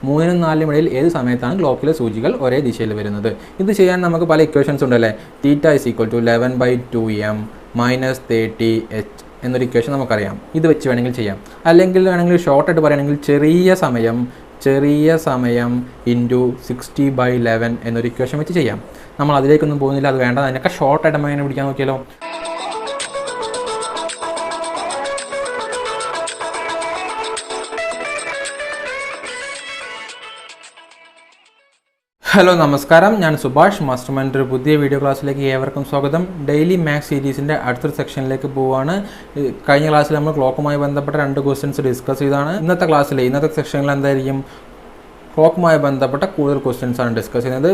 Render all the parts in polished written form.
3നും 4നും ഇടയിൽ ഏത് സമയത്താണ് ക്ലോക്കിലെ സൂചികൾ ഒരേ ദിശയിൽ വരുന്നത്? ഇത് ചെയ്യാൻ നമുക്ക് പല ഇക്വേഷൻസ് ഉണ്ടല്ലേ. തീറ്റ = 11/2m - 30h എന്നൊരു ഇക്വേഷൻ നമുക്കറിയാം. ഇത് വെച്ച് വേണമെങ്കിൽ ചെയ്യാം. അല്ലെങ്കിൽ ഷോർട്ടായിട്ട് പറയുകയാണെങ്കിൽ ചെറിയ സമയം ഇൻറ്റു 60/11 എന്നൊരു ഇക്വേഷൻ വെച്ച് ചെയ്യാം. നമ്മൾ അതിലേക്കൊന്നും പോകുന്നില്ല, അത് വേണ്ട. അതിനൊക്കെ ഷോർട്ടായിട്ട് നമ്മൾ എങ്ങനെ പിടിക്കാൻ നോക്കിയാലോ. ഹലോ നമസ്കാരം, ഞാൻ സുഭാഷ്. മാസ്റ്റർ മൈൻഡിൻ്റെ ഒരു പുതിയ വീഡിയോ ക്ലാസ്സിലേക്ക് ഏവർക്കും സ്വാഗതം. ഡെയിലി മാത്സ് സീരീസിൻ്റെ അടുത്തൊരു സെക്ഷനിലേക്ക് പോവുകയാണ്. കഴിഞ്ഞ ക്ലാസ്സിൽ നമ്മൾ ക്ലോക്കുമായി ബന്ധപ്പെട്ട 2 ക്വസ്റ്റ്യൻസ് ഡിസ്കസ് ചെയ്താണ്. ഇന്നത്തെ സെക്ഷനിൽ എന്തായിരിക്കും? ക്ലോക്കുമായി ബന്ധപ്പെട്ട കൂടുതൽ ക്വസ്റ്റ്യൻസ് ആണ് ഡിസ്കസ് ചെയ്യുന്നത്.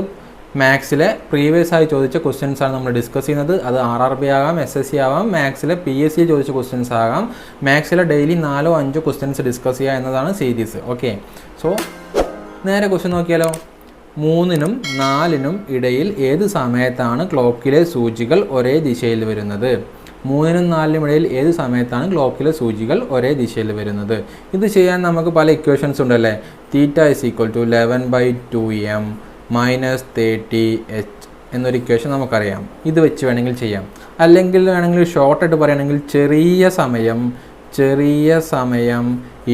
മാത്സിലെ പ്രീവിയസ് ആയി ചോദിച്ച ക്വസ്റ്റ്യൻസ് ആണ് നമ്മൾ ഡിസ്കസ് ചെയ്യുന്നത്. അത് RRB ആകാം, SSC ആവാം, മാത്സിലെ PSC ചോദിച്ച ക്വസ്റ്റ്യൻസ് ആകാം. മാത്സിലെ ഡെയിലി 4-5 ക്വസ്റ്റ്യൻസ് ഡിസ്കസ് ചെയ്യുക എന്നതാണ് സീരീസ്. ഓക്കെ, സോ നേരെ ക്വസ്റ്റ്യൻ നോക്കിയാലോ. 3നും 4നും ഇടയിൽ ഏത് സമയത്താണ് ക്ലോക്കിലെ സൂചികൾ ഒരേ ദിശയിൽ വരുന്നത്? 3നും 4നും ഇടയിൽ ഏത് സമയത്താണ് ക്ലോക്കിലെ സൂചികൾ ഒരേ ദിശയിൽ വരുന്നത്? ഇത് ചെയ്യാൻ നമുക്ക് പല ഇക്വേഷൻസ് ഉണ്ടല്ലേ. തീറ്റ = 11/2m - 30h എന്നൊരു ഇക്വേഷൻ നമുക്കറിയാം. ഇത് വെച്ച് വേണമെങ്കിൽ ചെയ്യാം. അല്ലെങ്കിൽ ഷോർട്ടായിട്ട് പറയുകയാണെങ്കിൽ ചെറിയ സമയം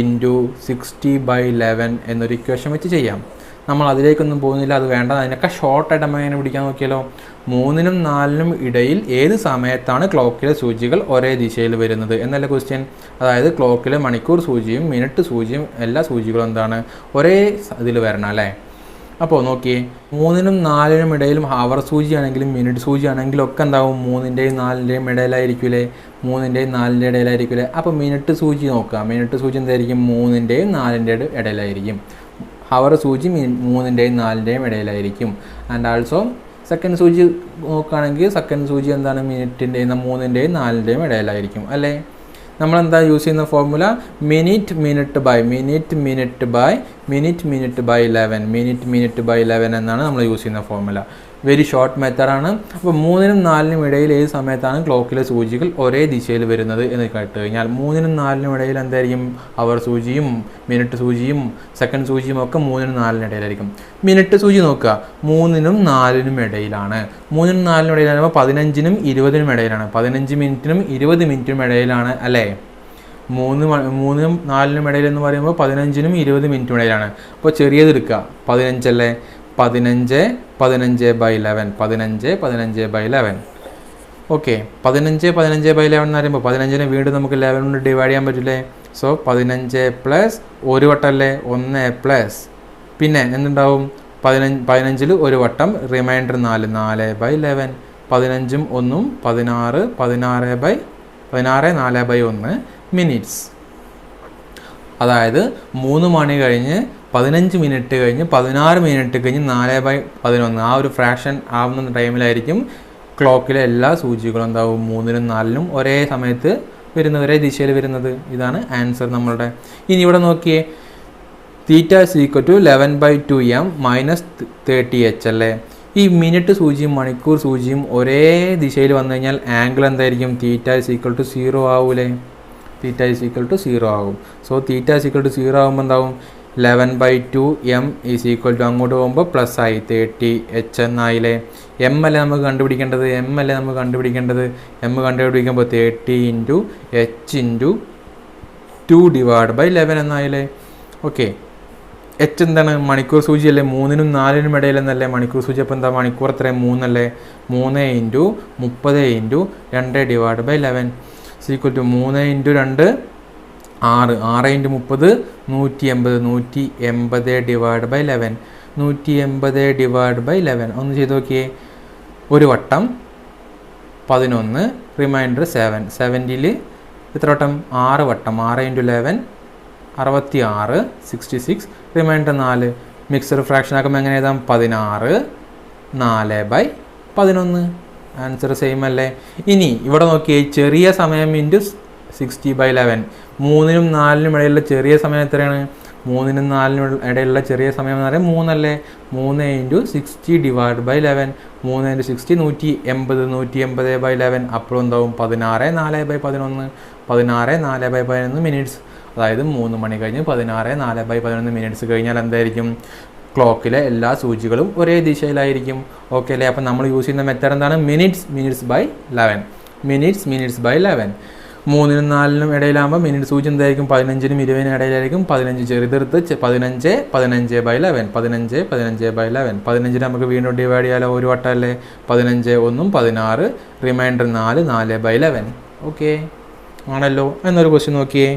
ഇൻറ്റു 60/11 എന്നൊരു ഇക്വേഷൻ വെച്ച് ചെയ്യാം. നമ്മൾ അതിലേക്കൊന്നും പോകുന്നില്ല, അത് വേണ്ട. അതിനൊക്കെ ഷോർട്ടായിട്ട് നമ്മൾ എങ്ങനെ പിടിക്കാൻ നോക്കിയാലോ. 3നും 4നും ഇടയിൽ ഏത് സമയത്താണ് ക്ലോക്കിലെ സൂചികൾ ഒരേ ദിശയിൽ വരുന്നത് എന്നല്ല ക്വസ്റ്റ്യൻ. അതായത് ക്ലോക്കിലെ മണിക്കൂർ സൂചിയും മിനിറ്റ് സൂചിയും എല്ലാ സൂചികളും എന്താണ് ഒരേ ഇതിൽ വരണം അല്ലേ. അപ്പോൾ നോക്കിയേ, 3നും 4നും ഇടയിലും ഹവർ സൂചിയാണെങ്കിലും മിനിറ്റ് സൂചിയാണെങ്കിലും ഒക്കെ എന്താവും? 3ൻ്റെയും 4ൻ്റെയും ഇടയിലായിരിക്കില്ലേ. 3ൻ്റെയും 4ൻ്റെയും ഇടയിലായിരിക്കില്ലേ. അപ്പോൾ മിനിറ്റ് സൂചി നോക്കുക. മിനിറ്റ് സൂചി എന്തായിരിക്കും? 3ൻ്റെയും 4ൻ്റെയും ഇടയിലായിരിക്കും. ഹവർ സൂചി 3ൻ്റെയും 4ൻ്റെയും ഇടയിലായിരിക്കും. ആൻഡ് ആൾസോ സെക്കൻഡ് സൂചി നോക്കുകയാണെങ്കിൽ സെക്കൻഡ് സൂചി എന്താണ്? മിനിറ്റിൻ്റെയും 3ൻ്റെയും 4ൻ്റെയും ഇടയിലായിരിക്കും അല്ലേ. നമ്മളെന്താ യൂസ് ചെയ്യുന്ന ഫോർമുല? മിനിറ്റ് മിനിറ്റ് ബൈ 11 എന്നാണ് നമ്മൾ യൂസ് ചെയ്യുന്ന ഫോർമുല. വെരി ഷോർട്ട് മെത്തേഡാണ്. അപ്പോൾ 3നും 4നും ഇടയിൽ ഏത് സമയത്താണ് ക്ലോക്കിലെ സൂചികൾ ഒരേ ദിശയിൽ വരുന്നത് എന്ന് കേട്ട് കഴിഞ്ഞാൽ 3നും 4നും ഇടയിൽ എന്തായിരിക്കും? അവർ സൂചിയും മിനിറ്റ് സൂചിയും സെക്കൻഡ് സൂചിയും ഒക്കെ 3നും 4നും ഇടയിലായിരിക്കും. മിനിറ്റ് സൂചി നോക്കുക, 3നും 4നും ഇടയിലാണ്. 3നും 4നും ഇടയിലാകുമ്പോൾ 15നും 20നും ഇടയിലാണ്. 15 മിനിറ്റിനും 20 മിനിറ്റിനും ഇടയിലാണ് അല്ലേ. 3നും 4നും ഇടയിൽ എന്ന് പറയുമ്പോൾ 15നും 20 മിനിറ്റിനും ഇടയിലാണ്. അപ്പോൾ ചെറിയത് എടുക്കുക, 15 അല്ലേ. 15/11. ഓക്കെ, 15/11 എന്ന് പറയുമ്പോൾ 15നെ വീണ്ടും നമുക്ക് 11 കൊണ്ട് ഡിവൈഡ് ചെയ്യാൻ പറ്റില്ലേ. സോ 15 പ്ലസ് ഒരു വട്ടമല്ലേ 1 പിന്നെ എന്തുണ്ടാവും? 15ൽ ഒരു വട്ടം, റിമൈൻഡർ 4/11. 15ഉം 1ഉം 16, 4/1 മിനിറ്റ്സ്. അതായത് 3 മണി കഴിഞ്ഞ് 15 മിനിറ്റ് കഴിഞ്ഞ് 16 മിനിറ്റ് കഴിഞ്ഞ് 4/11 ആ ഒരു ഫ്രാക്ഷൻ ആവുന്ന ടൈമിലായിരിക്കും ക്ലോക്കിലെ എല്ലാ സൂചികളും എന്താവും? 3നും 4നും ഒരേ സമയത്ത് വരുന്നത്, ഒരേ ദിശയിൽ വരുന്നത്. ഇതാണ് ആൻസർ നമ്മളുടെ. ഇനി ഇവിടെ നോക്കിയേ, തീറ്റ = 11/2m - 30h അല്ലേ. ഈ മിനിറ്റ് സൂചിയും മണിക്കൂർ സൂചിയും ഒരേ ദിശയിൽ വന്നു കഴിഞ്ഞാൽ ആംഗിൾ എന്തായിരിക്കും? തീറ്റ = 0 ആവൂലേ. തീറ്റ = 0 ആകും. സോ തീറ്റ = 0 ആകുമ്പോൾ എന്താവും? 11/2m = അങ്ങോട്ട് പോകുമ്പോൾ പ്ലസ് ആയി 30h എന്നായില്ലേ. എം അല്ലേ നമുക്ക് കണ്ടുപിടിക്കേണ്ടത്. എം കണ്ടുപിടിക്കുമ്പോൾ 30 × h × 2/11 എന്നായില്ലേ. ഓക്കെ, h എന്താണ്? മണിക്കൂർ സൂചി അല്ലേ. 3നും 4നും ഇടയിൽ എന്നല്ലേ മണിക്കൂർ സൂചി. അപ്പോൾ എന്താ? മണിക്കൂർ എത്രയും 3 അല്ലേ. 3 × 30 × 2/11 = 3 × 2 6. 6 × 30 180. 180/11. 180/11 ഒന്ന് ചെയ്ത് നോക്കിയേ. ഒരു വട്ടം 11, റിമൈൻഡർ 7. 7ൽ എത്ര വട്ടം? 6 വട്ടം. 6 × 11 66, 66, റിമൈൻഡർ 4. മിക്സർ ഫ്രാക്ഷൻ ആക്കുമ്പോൾ എങ്ങനെ എഴുതാം? 16 4/11. ആൻസർ സെയിം അല്ലേ. ഇനി ഇവിടെ നോക്കിയേ, ചെറിയ സമയം ഇൻറ്റു 60/11. 3നും 4നും ഇടയിലുള്ള ചെറിയ സമയം എത്രയാണ്? 3നും 4നും ഇടയിലുള്ള ചെറിയ സമയം എന്ന് പറയുന്നത് 3 അല്ലേ. 3 × 60/11. 3 × 60 180. 180/11 അപ്പോൾ എന്താവും? 16 4/11. 16 4/11 മിനിറ്റ്സ്. അതായത് 3 മണി കഴിഞ്ഞ് 16 4/11 മിനിറ്റ്സ് കഴിഞ്ഞാൽ എന്തായിരിക്കും? ക്ലോക്കിലെ എല്ലാ സൂചികളും ഒരേ ദിശയിലായിരിക്കും. ഓക്കെ അല്ലേ? അപ്പം നമ്മൾ യൂസ് ചെയ്യുന്ന മെത്തേഡ് എന്താണ്? Minutes by 11. Minutes by 11. 3-നും 4-നും ഇടയിലാകുമ്പോൾ മിനിറ്റ് സൂചി എന്തായിരിക്കും? 15-നും 20-നും ഇടയിലായിരിക്കും. 15 ചെറുതെടുത്ത് 15/11. 15 നമുക്ക് വീണ്ടും ഡിവൈഡ് ചെയ്യാലോ, ഒരു വട്ടമല്ലേ? 15 1 16, റിമൈൻഡർ 4/11. ഓക്കെ ആണല്ലോ. എന്നൊരു ക്വസ്റ്റ്യൻ നോക്കിയേ.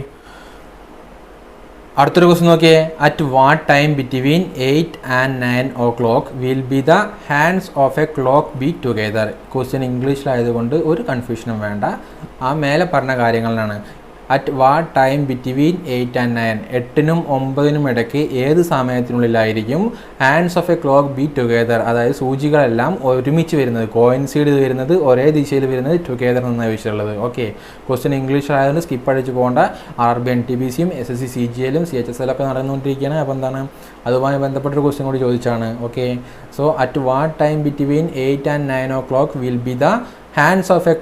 അടുത്തൊരു ക്വസ്റ്റ്യൻ നോക്കിയേ. At what time between 8 and 9 o'clock will be the hands of a clock be together? Question ഇംഗ്ലീഷിലായതുകൊണ്ട് ഒരു കൺഫ്യൂഷനും വേണ്ട. ആ മേലെ പറഞ്ഞ കാര്യങ്ങളിലാണ്. At what time between 8 and 9, 8-നും 9-നും ഇടയ്ക്ക് ഏത് സമയത്തിനുള്ളിലായിരിക്കും hands of a clock be together, അതായത് സൂചികളെല്ലാം ഒരുമിച്ച് വരുന്നത്, കോയിൻസൈഡ് വരുന്നത്, ഒരേ ദിശയിൽ വരുന്നത്, ടുഗെദർ എന്നാണ് വിഷയമുള്ളത്. ഓക്കെ, ക്വസ്റ്റ്യൻ ഇംഗ്ലീഷിലായതുകൊണ്ട് സ്കിപ്പ് അടിച്ച് പോകേണ്ട. RRB NTPCയും SSC CGLും CHSL ഒക്കെ നടന്നുകൊണ്ടിരിക്കുകയാണ്. അപ്പോൾ എന്താണ്, അതുമായി ബന്ധപ്പെട്ടൊരു ക്വസ്റ്റ്യൻ കൂടി ചോദിച്ചാണ്. Okay, so at what time between 8 and 9 o'clock will be the hands of a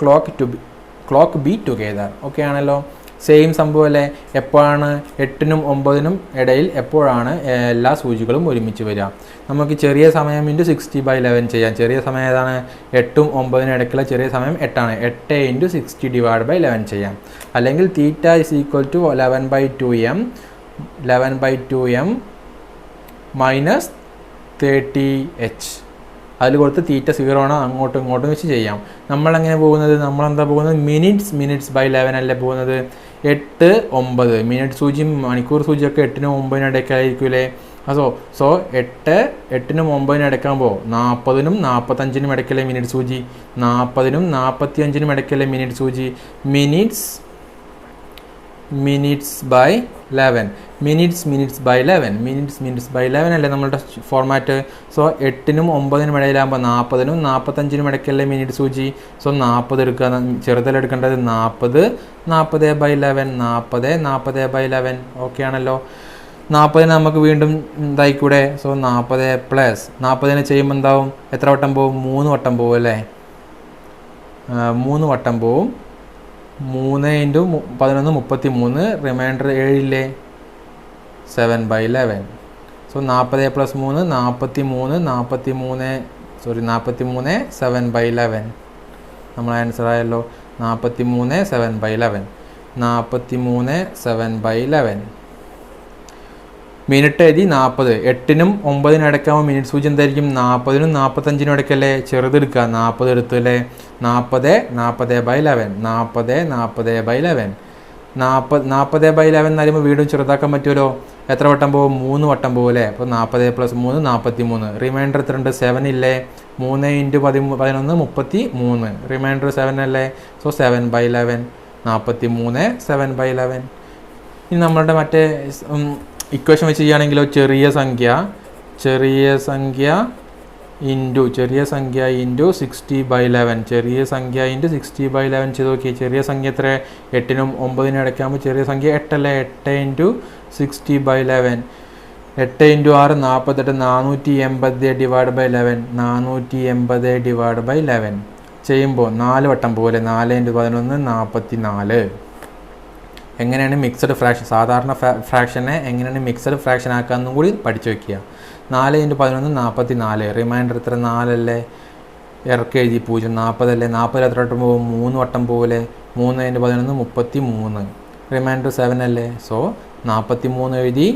clock be together? Okay ആണല്ലോ. സെയിം സംഭവമല്ലേ? എപ്പോഴാണ് 8-നും 9-നും ഇടയിൽ എപ്പോഴാണ് എല്ലാ സൂചികളും ഒരുമിച്ച് വരിക? നമുക്ക് ചെറിയ സമയം ഇൻറ്റു 60/11 ചെയ്യാം. ചെറിയ സമയം ഏതാണ്? 8-ഉം 9-നും ഇടയ്ക്കുള്ള ചെറിയ സമയം 8 ആണ്. 8 × 60/11 ചെയ്യാം. അല്ലെങ്കിൽ തീറ്റ = 11/2m മൈനസ് 30h. അതിൽ കൊടുത്ത് തീറ്റ 0 ആണ്, അങ്ങോട്ടും ഇങ്ങോട്ടും വെച്ച് ചെയ്യാം. നമ്മളെങ്ങനെ പോകുന്നത്? നമ്മളെന്താ പോകുന്നത്? മിനിറ്റ്സ് ബൈ 11 അല്ലേ പോകുന്നത്? 8 9 മിനിറ്റ് സൂചിയും മണിക്കൂർ സൂചിയൊക്കെ 8-നും 9-നും ഇടയ്ക്കായിരിക്കൂലേ? സോ 8-നും 9-നും ഇടയ്ക്കാകുമ്പോൾ 40-നും 45-നും ഇടയ്ക്കല്ലേ മിനിറ്റ് സൂചി? 40-നും 45-നും ഇടയ്ക്കല്ലേ മിനിറ്റ് സൂചി? Minutes by 11. മിനിറ്റ്സ് ബൈ 11 അല്ലേ നമ്മളുടെ ഫോർമാറ്റ്. സോ 8-നും 9-നും ഇടയിലാകുമ്പോൾ 40-നും 45-നും ഇടയ്ക്കല്ലേ മിനിറ്റ് സൂചി? സോ 40 എടുക്കുക, ചെറുതിലെടുക്കേണ്ടത് 40/11. ഓക്കെ ആണല്ലോ. 40 നമുക്ക് വീണ്ടും ഇതായിക്കൂടെ? സോ 40 പ്ലസ് 40 ചെയ്യുമ്പോൾ എന്താവും? എത്ര വട്ടം പോവും? 3 വട്ടം പോവും അല്ലേ? 3 വട്ടം പോവും. 3 × 11 33, റിമൈൻഡർ 7 7/11. സോ 40 + 3 43 7/11. നമ്മൾ ആൻസർ ആയല്ലോ. 43 7/11. മിനിറ്റ് എഴുതി 40. 8-നും 9-നും ഇടയ്ക്കാകുമ്പോൾ മിനിറ്റ് സൂചി എന്തായിരിക്കും? 40-നും 45-നും ഇടയ്ക്കല്ലേ? ചെറുതെടുക്കുക, 40 എടുത്തല്ലേ? 40/11. 40/11 എന്ന് പറയുമ്പോൾ വീണ്ടും ചെറുതാക്കാൻ പറ്റുമല്ലോ. എത്ര വട്ടം പോകും? 3 വട്ടം പോകും അല്ലേ? അപ്പോൾ 40 + 3 43. റിമൈൻഡർ എത്ര ഉണ്ട്? 7 ഇല്ലേ? 3 × 11 33. റിമൈൻഡർ 7 അല്ലേ? സോ 7/11. 43 7/11. ഇനി നമ്മളുടെ മറ്റേ ഇക്വേഷൻ വെച്ച് ചെയ്യുകയാണെങ്കിലോ, ചെറിയ സംഖ്യ ഇൻറ്റു 60/11. ചെറിയ സംഖ്യ ഇൻറ്റു 60/11 ചെയ്ത് നോക്കി. ചെറിയ സംഖ്യ എത്ര? 8-നും 9-നും ഇടയ്ക്കാകുമ്പോൾ ചെറിയ സംഖ്യ 8 അല്ലേ? 8 × 60/11. 8 × 6 48. 480/11. 480/11 ചെയ്യുമ്പോൾ 4 വട്ടം പോലെ 4 × 11 44. എങ്ങനെയാണ് മിക്സഡ് ഫ്രാക്ഷൻ, സാധാരണ ഫ്രാക്ഷനെ എങ്ങനെയാണ് മിക്സഡ് ഫ്രാക്ഷൻ ആക്കാമെന്നും കൂടി പഠിച്ചു വയ്ക്കുക. 4 × 11 44. റിമൈൻഡർ എത്ര? 4 അല്ലേ? ഇറക്കി എഴുതി 0. 40 അല്ലേ? 40 എത്ര വട്ടം പോകും? 3 വട്ടം പോലെ. 3 × 11 33. റിമൈൻഡർ 7 അല്ലേ? സോ 43 എഴുതി.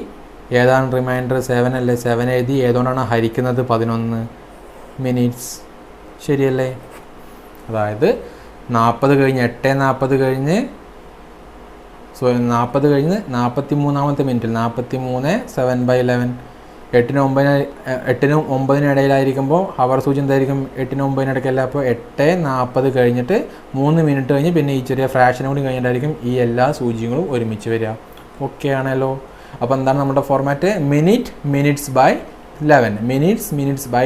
ഏതാണ് റിമൈൻഡർ? 7 അല്ലേ? 7 എഴുതി. ഏതുകൊണ്ടാണ് ഹരിക്കുന്നത്? 11 മിനിറ്റ്സ്. ശരിയല്ലേ? അതായത് 40 കഴിഞ്ഞ് 8:40 കഴിഞ്ഞ് 40 കഴിഞ്ഞ് 43-ാമത്തെ മിനിറ്റിൽ 43 7/11. 8-നും 9-നും ഇടയിലായിരിക്കുമ്പോൾ ഹവർ സൂചി എന്തായിരിക്കും? 8-നും 9-നും ഇടയ്ക്കല്ല. അപ്പോൾ 8:40 കഴിഞ്ഞിട്ട് 3 മിനിറ്റ് കഴിഞ്ഞ് പിന്നെ ഈ ചെറിയ ഫ്രാക്ഷൻ കൂടി കഴിഞ്ഞിട്ടായിരിക്കും ഈ എല്ലാ സൂചികളും ഒരുമിച്ച് വരിക. ഓക്കെ ആണല്ലോ. അപ്പോൾ എന്താണ് നമ്മുടെ format? Minutes by 11. Minutes by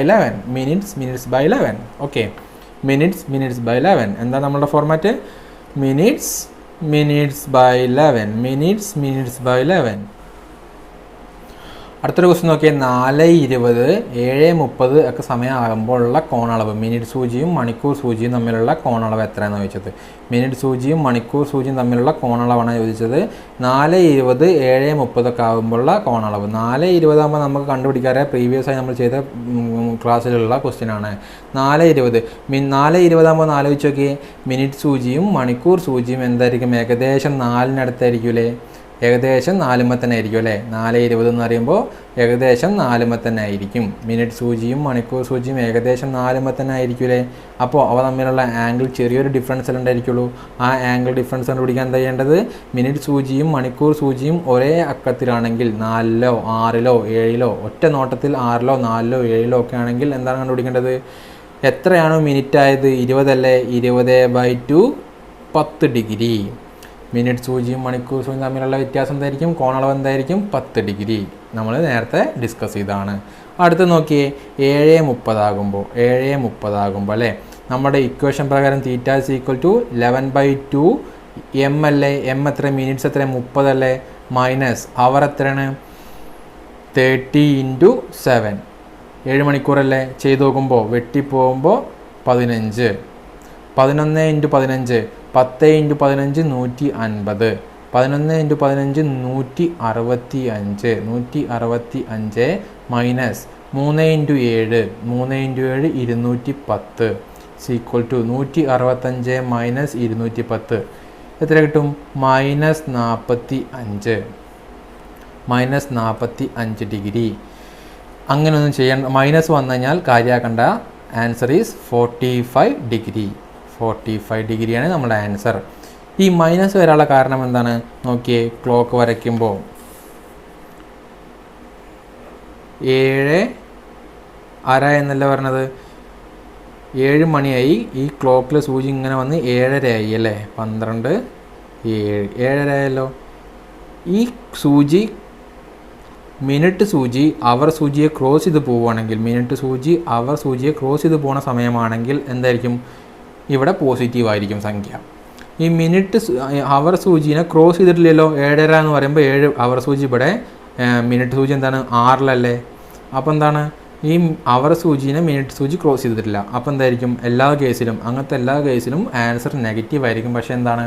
11. Okay, minutes by 11. എന്താണ് നമ്മുടെ ഫോർമാറ്റ്? Minutes by 11. അടുത്തൊരു ക്വസ്റ്റ്യൻ നോക്കിയാൽ 4:20, 7:30 ഒക്കെ സമയമാകുമ്പോഴുള്ള കോണളവ്, മിനിറ്റ് സൂചിയും മണിക്കൂർ സൂചിയും തമ്മിലുള്ള കോണളവ് എത്രയാണെന്ന് ചോദിച്ചത്. മിനിറ്റ് സൂചിയും മണിക്കൂർ സൂചിയും തമ്മിലുള്ള കോണളവാണ് ചോദിച്ചത്. 4:20, 7:30 ഒക്കെ ആകുമ്പോഴുള്ള കോണളവ്. 4:20 ആകുമ്പോൾ നമുക്ക് കണ്ടുപിടിക്കാറ് പ്രീവിയസ് ആയി നമ്മൾ ചെയ്ത ക്ലാസ്സിലുള്ള ക്വസ്റ്റ്യൻ ആണ്. 4:20 ആകുമ്പോൾ ആലോചിച്ച് നോക്കിയേ, മിനിറ്റ് സൂചിയും മണിക്കൂർ സൂചിയും എന്തായിരിക്കും? ഏകദേശം 4-നടുത്തായിരിക്കും. ഏകദേശം 4 തന്നെ ആയിരിക്കും അല്ലേ. 4:20 എന്ന് പറയുമ്പോൾ ഏകദേശം 4 തന്നെ ആയിരിക്കും. മിനിറ്റ് സൂചിയും മണിക്കൂർ സൂചിയും ഏകദേശം 4 തന്നെ ആയിരിക്കും അല്ലേ. അപ്പോൾ അവ തമ്മിലുള്ള ആംഗിൾ ചെറിയൊരു ഡിഫറൻസ് ഉണ്ടായിരിക്കുള്ളൂ. ആ ആംഗിൾ ഡിഫറൻസ് കണ്ടുപിടിക്കാൻ എന്താ ചെയ്യേണ്ടത്? മിനിറ്റ് സൂചിയും മണിക്കൂർ സൂചിയും ഒരേ അക്കത്തിലാണെങ്കിൽ 4-ലോ 6-ലോ 7-ലോ ഒറ്റ നോട്ടത്തിൽ 6-ലോ 4-ലോ 7-ലോ ഒക്കെ ആണെങ്കിൽ എന്താണ് കണ്ടുപിടിക്കേണ്ടത്? എത്രയാണോ മിനിറ്റ് ആയത്? 20 അല്ലേ. 20/2 10 ഡിഗ്രി. മിനിറ്റ് സൂചിയും മണിക്കൂർ സൂചിയും തമ്മിലുള്ള വ്യത്യാസം എന്തായിരിക്കും? കോണളവ് എന്തായിരിക്കും? 10 ഡിഗ്രി. നമ്മൾ നേരത്തെ ഡിസ്കസ് ചെയ്തതാണ്. അടുത്ത് നോക്കിയേ, 7:30 ആകുമ്പോൾ അല്ലേ, നമ്മുടെ ഇക്വേഷൻ പ്രകാരം theta is equal to 11/2 M അല്ലേ. എം എത്ര? മിനിറ്റ്സ് എത്ര? 30 അല്ലേ. മൈനസ് അവർ എത്രയാണ്? 30 × 7. 7 മണിക്കൂറല്ലേ. ചെയ്ത് നോക്കുമ്പോൾ വെട്ടിപ്പോകുമ്പോൾ 15. 11 × 15, 10 × 15 150. 11 × 15 165. 165 മൈനസ് 3 × 7, 210 ഈക്വൽ ടു 165 മൈനസ് 210 എത്ര കിട്ടും? -45 ഡിഗ്രി. അങ്ങനെയൊന്നും ചെയ്യാൻ, മൈനസ് വന്നു കഴിഞ്ഞാൽ കാര്യമാക്കേണ്ട. Answer is 45 degree. 45 ഡിഗ്രിയാണ് നമ്മുടെ ആൻസർ. ഈ മൈനസ് വരാനുള്ള കാരണം എന്താണ് നോക്കിയേ. ക്ലോക്ക് വരയ്ക്കുമ്പോൾ 7:30 എന്നല്ല പറഞ്ഞത്, 7 മണിയായി. ഈ ക്ലോക്കിലെ സൂചി ഇങ്ങനെ വന്ന് 7:30 ആയി അല്ലേ. 12, 7, 7:30 ആയല്ലോ. ഈ സൂചി മിനിറ്റ് സൂചി അവർ സൂചിയെ ക്രോസ് ചെയ്ത് പോവുകയാണെങ്കിൽ, മിനിറ്റ് സൂചി അവർ സൂചിയെ ക്രോസ് ചെയ്ത് പോകുന്ന സമയമാണെങ്കിൽ എന്തായിരിക്കും? ഇവിടെ പോസിറ്റീവ് ആയിരിക്കും സംഖ്യ. ഈ മിനിറ്റ് അവർ സൂചിനെ ക്രോസ് ചെയ്തിട്ടില്ലല്ലോ. 7:30 എന്ന് പറയുമ്പോൾ 7 അവർ സൂചി ഇവിടെ, മിനിറ്റ് സൂചി എന്താണ്? 6-ലല്ലേ. അപ്പോൾ എന്താണ്? ഈ അവർ സൂചിനെ മിനിറ്റ് സൂചി ക്രോസ് ചെയ്തിട്ടില്ല. അപ്പോൾ എന്തായിരിക്കും? അങ്ങനത്തെ എല്ലാ കേസിലും ആൻസർ നെഗറ്റീവ് ആയിരിക്കും. പക്ഷേ എന്താണ്?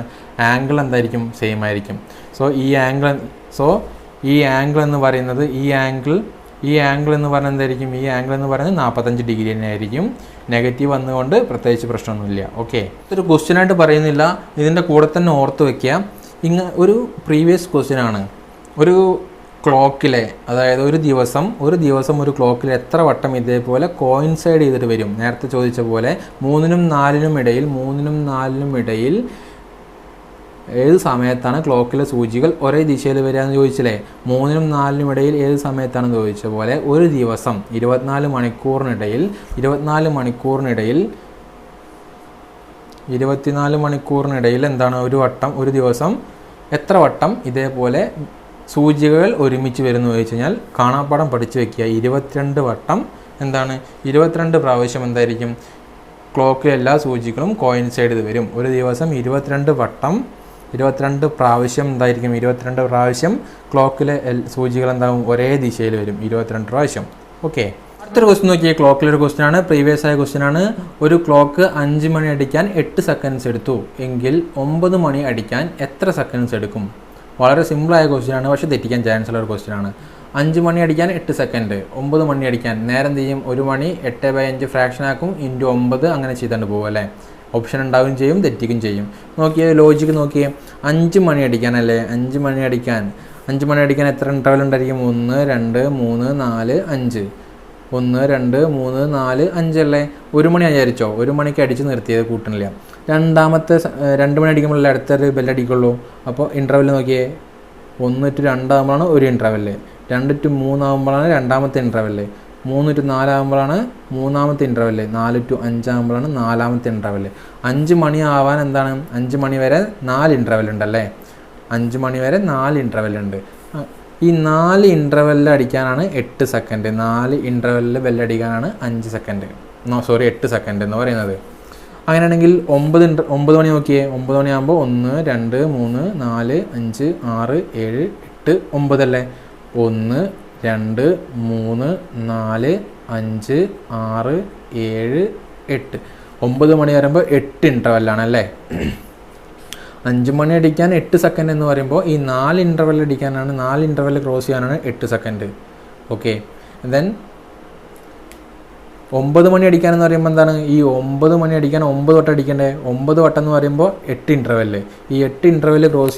ആംഗിൾ എന്തായിരിക്കും? സെയിം ആയിരിക്കും. സോ ഈ ആംഗിൾ എന്ന് പറയുന്നത് എന്തായിരിക്കും? ഈ ആംഗിൾ എന്ന് പറയുന്നത് 45 ഡിഗ്രി തന്നെ ആയിരിക്കും. നെഗറ്റീവ് വന്നുകൊണ്ട് പ്രത്യേകിച്ച് പ്രശ്നമൊന്നുമില്ല. ഓക്കെ, ഇതൊരു ക്വസ്റ്റ്യനായിട്ട് പറയുന്നില്ല, ഇതിൻ്റെ കൂടെ തന്നെ ഓർത്ത് വയ്ക്കുക. ഒരു പ്രീവിയസ് ക്വസ്റ്റ്യൻ ആണ്. ഒരു ക്ലോക്കിലെ, അതായത് ഒരു ദിവസം ഒരു ക്ലോക്കിൽ എത്ര വട്ടം ഇതേപോലെ കോയിൻസൈഡ് ചെയ്തിട്ട് വരും? നേരത്തെ ചോദിച്ച പോലെ 3-നും 4-നും ഇടയിൽ ഏത് സമയത്താണ് ക്ലോക്കിലെ സൂചികൾ ഒരേ ദിശയിൽ വരിക എന്ന് ചോദിച്ചില്ലേ. 3-നും 4-നും ഇടയിൽ ഏത് സമയത്താണെന്ന് ചോദിച്ച പോലെ ഒരു ദിവസം 24 മണിക്കൂറിനിടയിൽ എന്താണ് ഒരു ദിവസം എത്ര വട്ടം ഇതേപോലെ സൂചികകൾ ഒരുമിച്ച് വരുന്നു ചോദിച്ചു കഴിഞ്ഞാൽ കാണാപ്പാടം പഠിച്ചു വെക്കുക. 22 വട്ടം എന്താണ്? 22 പ്രാവശ്യം എന്തായിരിക്കും? ക്ലോക്കിലെ എല്ലാ സൂചികളും കോയിൻസൈഡ് ചെയ്ത് വരും. ഒരു ദിവസം 22 വട്ടം, 22 പ്രാവശ്യം എന്തായിരിക്കും? 22 പ്രാവശ്യം ക്ലോക്കിലെ സൂചികൾ എന്താകും? ഒരേ ദിശയിൽ വരും. 22 പ്രാവശ്യം. ഓക്കെ, അടുത്തൊരു ക്വസ്റ്റ്യൻ നോക്കിയാൽ ക്ലോക്കിലൊരു ക്വസ്റ്റ്യൻ ആണ്, പ്രീവിയസ് ആയ ക്വസ്റ്റ്യൻ ആണ്. ഒരു ക്ലോക്ക് 5 മണി അടിക്കാൻ 8 സെക്കൻഡ്സ് എടുത്തു എങ്കിൽ 9 മണി അടിക്കാൻ എത്ര സെക്കൻഡ്സ് എടുക്കും? വളരെ സിമ്പിളായ ക്വസ്റ്റ്യൻ ആണ്, പക്ഷേ തെറ്റിക്കാൻ ചാൻസ് ഉള്ള ഒരു ക്വസ്റ്റ്യൻ ആണ്. 5 മണി അടിക്കാൻ 8 സെക്കൻഡ്, 9 മണി അടിക്കാൻ നേരം ചെയ്യും. 1 മണി 8/5 ഫ്രാക്ഷൻ ആക്കും, ഇൻറ്റു 9 അങ്ങനെ ചെയ്തുകൊണ്ട് പോകും അല്ലേ. ഓപ്ഷൻ ഉണ്ടാവുകയും ചെയ്യും, തെറ്റിക്കുകയും ചെയ്യും. നോക്കിയേ, ലോജിക്ക് നോക്കിയേ. 5 മണി അടിക്കാൻ അല്ലേ, 5 മണി അടിക്കാൻ എത്ര ഇൻ്റർവൽ ഉണ്ടായിരിക്കും? 1, 2, 3, 4, 5. 1, 2, 3, 4, 5 അല്ലേ. 1 മണി വിചാരിച്ചോ, 1 മണിക്ക് അടിച്ച് നിർത്തിയത് കൂട്ടണില്ല. 2 മണി അടിക്കുമ്പോഴല്ലേ അടുത്തൊരു ബെല്ലടിക്കുള്ളൂ. അപ്പോൾ ഇൻ്റർവെൽ നോക്കിയേ, 1 to 2 ആകുമ്പോഴാണ് ഒരു ഇൻ്റർവെല്ല്, 2 to 3 ആകുമ്പോഴാണ് രണ്ടാമത്തെ ഇൻ്റർവെല്ല്, 3 to 4 ആകുമ്പോഴാണ് മൂന്നാമത്തെ ഇൻ്റർവെല്ല്, 4 to 5 ആകുമ്പോഴാണ് നാലാമത്തെ ഇൻ്റർവെല്ല്. 5 മണി ആവാൻ എന്താണ്? 5 മണി വരെ 4 ഇൻ്റർവെൽ ഉണ്ടല്ലേ. 5 മണി വരെ 4 ഇൻ്റർവെൽ ഉണ്ട്. ഈ 4 ഇൻ്റർവെല്ലിൽ അടിക്കാനാണ് 8 സെക്കൻഡ്. 4 ഇൻ്റർവെല്ലിൽ ബെല്ലടിക്കാനാണ് 8 സെക്കൻഡ് എന്ന് പറയുന്നത്. അങ്ങനെയാണെങ്കിൽ 9 മണി നോക്കിയേ. 9 മണിയാകുമ്പോൾ 1, 2, 3, 4, 5, 6, 7, 8, 9 അല്ലേ. 1, 2 3 4 5 6 7 8 9 മണി വരുമ്പോൾ 8 ഇൻ്റർവെല്ലാണ് അല്ലേ. 5 മണി അടിക്കാൻ 8 സെക്കൻഡ് എന്ന് പറയുമ്പോൾ ഈ 4 ഇൻ്റർവെൽ അടിക്കാനാണ്, 4 ഇൻ്റർവെൽ ക്രോസ് ചെയ്യാനാണ് 8 സെക്കൻഡ്. ഓക്കെ, ദെൻ 9 മണി അടിക്കാനെന്ന് പറയുമ്പോൾ എന്താണ്, ഈ 9 മണി അടിക്കാൻ 9 വട്ടം അടിക്കണ്ടേ. 9 വട്ടം എന്ന് പറയുമ്പോൾ 8 ഇൻ്റർവെല്. ഈ 8 ഇൻ്റർവെൽ ക്രോസ്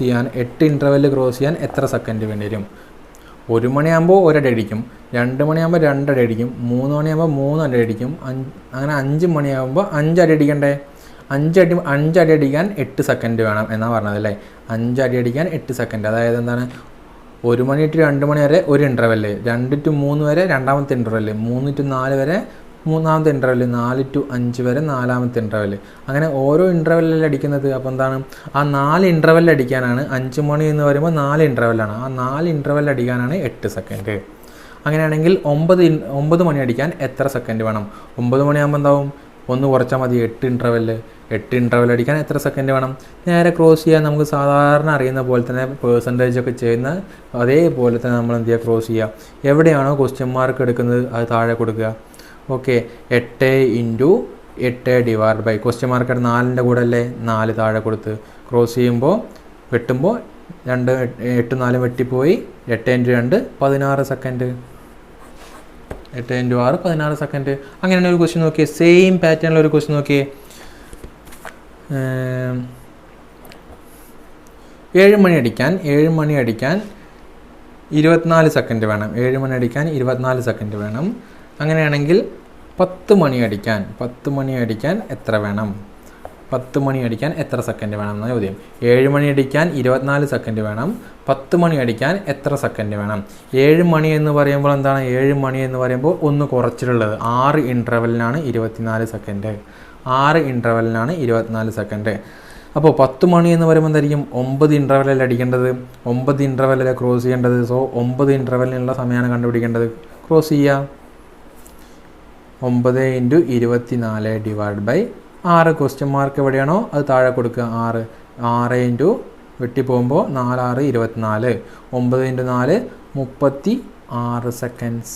ചെയ്യാൻ എത്ര സെക്കൻഡ് വേണ്ടി വരും? 1 മണിയാകുമ്പോൾ 1 അടി അടിക്കും, 2 മണിയാകുമ്പോൾ 2 അടി അടിക്കും, 3 മണിയാകുമ്പോൾ 3 അടി അടിക്കും, അങ്ങനെ 5 മണിയാകുമ്പോൾ 5 അടി അടിക്കണ്ടേ. 5 അടി അടിക്കാൻ 8 സെക്കൻഡ് വേണം എന്നാണ് പറഞ്ഞത് അല്ലേ. 5 അടി അടിക്കാൻ 8 സെക്കൻഡ്. അതായത് എന്താണ്, 1 മണി ടു 2 മണി വരെ ഒരു ഇൻ്റർവെല്, 2 ടു 3 വരെ രണ്ടാമത്തെ ഇൻ്റർവെല്, 3 ടു 4 വരെ മൂന്നാമത്തെ ഇൻ്റർവെല്, 4 ടു 5 വരെ നാലാമത്തെ ഇൻ്റർവെല്. അങ്ങനെ ഓരോ ഇൻ്റർവെല്ലിൽ അടിക്കുന്നത്. അപ്പോൾ എന്താണ്, ആ 4 ഇൻ്റർവെല്ലിൽ അടിക്കാനാണ് 5 മണി എന്ന് പറയുമ്പോൾ 4 ഇൻ്റർവെല്ലാണ്. ആ 4 ഇൻ്റർവെല്ലിൽ അടിക്കാനാണ് 8 സെക്കൻഡ്. അങ്ങനെയാണെങ്കിൽ 9 മണി അടിക്കാൻ എത്ര സെക്കൻഡ് വേണം? 9 മണിയാകുമ്പോൾ എന്താവും, 1 കുറച്ചാൽ മതി, 8 ഇൻ്റർവെല്ല്. 8 ഇൻ്റർവെൽ അടിക്കാൻ എത്ര സെക്കൻഡ് വേണം? നേരെ ക്രോസ് ചെയ്യാൻ നമുക്ക് സാധാരണ അറിയുന്ന പോലെ തന്നെ പേഴ്സൻറ്റേജ് ഒക്കെ ചെയ്യുന്ന അതേപോലെ തന്നെ നമ്മൾ എന്ത് ചെയ്യുക, ക്രോസ് ചെയ്യുക. എവിടെയാണോ ക്വസ്റ്റ്യൻ മാർക്ക് എടുക്കുന്നത് അത് താഴെ കൊടുക്കുക. Okay, 8 into 8 divide by question mark 4ൻ്റെ കൂടെ അല്ലേ, 4 താഴെ കൊടുത്ത് ക്രോസ് ചെയ്യുമ്പോൾ വെട്ടുമ്പോൾ 2 8 4 വെട്ടിപ്പോയി. 8 ഇൻറ്റു 2 16 സെക്കൻഡ്. 8 into 6 16 second. അങ്ങനെയാണ് ഒരു ക്വസ്റ്റ്യൻ നോക്കിയേ, സെയിം പാറ്റേണിൽ ഒരു ക്വസ്റ്റ്യൻ നോക്കിയേ. 7 മണി അടിക്കാൻ 24 സെക്കൻഡ് വേണം. 7 മണി അടിക്കാൻ 24 സെക്കൻഡ് വേണം. അങ്ങനെയാണെങ്കിൽ 10 മണി അടിക്കാൻ എത്ര വേണം? 10 മണി അടിക്കാൻ എത്ര സെക്കൻഡ് വേണം എന്ന ചോദ്യം. 7 മണി അടിക്കാൻ 24 സെക്കൻഡ് വേണം. 10 മണി അടിക്കാൻ എത്ര സെക്കൻഡ് വേണം? 7 മണി എന്ന് പറയുമ്പോൾ എന്താണ്, 7 മണി എന്ന് പറയുമ്പോൾ ഒന്ന് കുറച്ചിട്ടുള്ളത് 6 ഇൻ്റർവെല്ലിനാണ് 24 സെക്കൻഡ്. 6 ഇൻ്റർവെല്ലിനാണ് 24 സെക്കൻഡ്. അപ്പോൾ 10 മണി എന്ന് പറയുമ്പോൾ എന്തായിരിക്കും, 9 ഇൻ്റർവെല്ലിൽ അടിക്കേണ്ടത്, 9 ഇൻ്റർവെല്ലിൽ ക്രോസ് ചെയ്യേണ്ടത്. സോ 9 ഇൻ്റർവെല്ലിനുള്ള സമയമാണ് കണ്ടുപിടിക്കേണ്ടത്. ക്രോസ് ചെയ്യുക. 9 into 24 divide by 6. Question mark എവിടെയാണോ അത് താഴെ കൊടുക്കുക. 6 ഇൻറ്റു വെട്ടി പോകുമ്പോൾ 4 6 24. 9 ഇൻറ്റു 4 36 സെക്കൻഡ്സ്.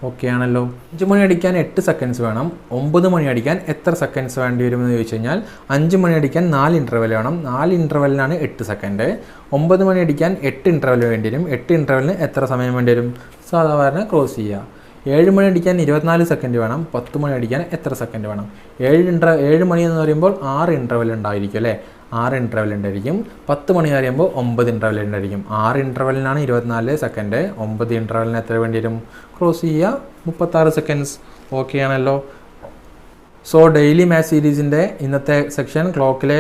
ഓക്കെ ആണല്ലോ. 5 മണി അടിക്കാൻ 8 സെക്കൻഡ്സ് വേണം. 9 മണി അടിക്കാൻ എത്ര സെക്കൻഡ്സ് വേണ്ടി വരുമെന്ന് ചോദിച്ചു കഴിഞ്ഞാൽ 5 മണി അടിക്കാൻ 4 ഇൻ്റർവെൽ വേണം. 4 ഇൻ്റർവെല്ലിനാണ് 8 സെക്കൻഡ്. 9 മണി അടിക്കാൻ 8 ഇൻ്റർവെൽ വേണ്ടി വരും. 8 ഇൻ്റർവെല്ലിന് എത്ര സമയം വേണ്ടി വരും? സാധാരണ ക്രോസ് ചെയ്യുക. 7 മണി അടിക്കാൻ 24 സെക്കൻഡ് വേണം. 10 മണി അടിക്കാൻ എത്ര സെക്കൻഡ് വേണം? 7 മണി എന്ന് പറയുമ്പോൾ 6 ഇൻ്റർവെൽ ഉണ്ടായിരിക്കും അല്ലേ. 6 ഇൻ്റർവെൽ ഉണ്ടായിരിക്കും. 10 മണി പറയുമ്പോൾ 9 ഇൻ്റർവെൽ ഉണ്ടായിരിക്കും. 6 ഇൻ്റർവെല്ലിനാണ് 24 സെക്കൻഡ്. 9 ഇൻ്റർവെല്ലിന് എത്ര വേണ്ടി വരും? ക്രോസ് ചെയ്യുക. 36 സെക്കൻഡ്സ്. ഓക്കെ ആണല്ലോ. സോ ഡെയിലി മാത്സ് സീരീസിൻ്റെ ഇന്നത്തെ സെക്ഷൻ ക്ലോക്കിലെ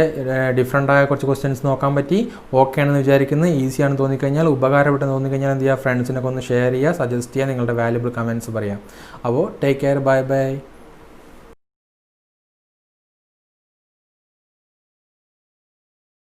ഡിഫറൻ്റ് ആയ കുറച്ച് ക്വസ്റ്റ്യൻസ് നോക്കാൻ പറ്റി. ഓക്കെ ആണെന്ന് വിചാരിക്കുന്നത്. ഈസിയാണെന്ന് തോന്നിക്കഴിഞ്ഞാൽ, ഉപകാരപ്പെട്ടെന്ന് തോന്നിക്കഴിഞ്ഞാൽ എന്ത് ചെയ്യുക, ഫ്രണ്ട്സിനൊക്കെ ഒന്ന് ഷെയർ ചെയ്യുക, സജസ്റ്റ് ചെയ്യുക, നിങ്ങളുടെ വാല്യുബിൾ കമൻറ്റ്സ് പറയാം. അപ്പോൾ ടേക്ക് കെയർ, ബൈ ബൈ.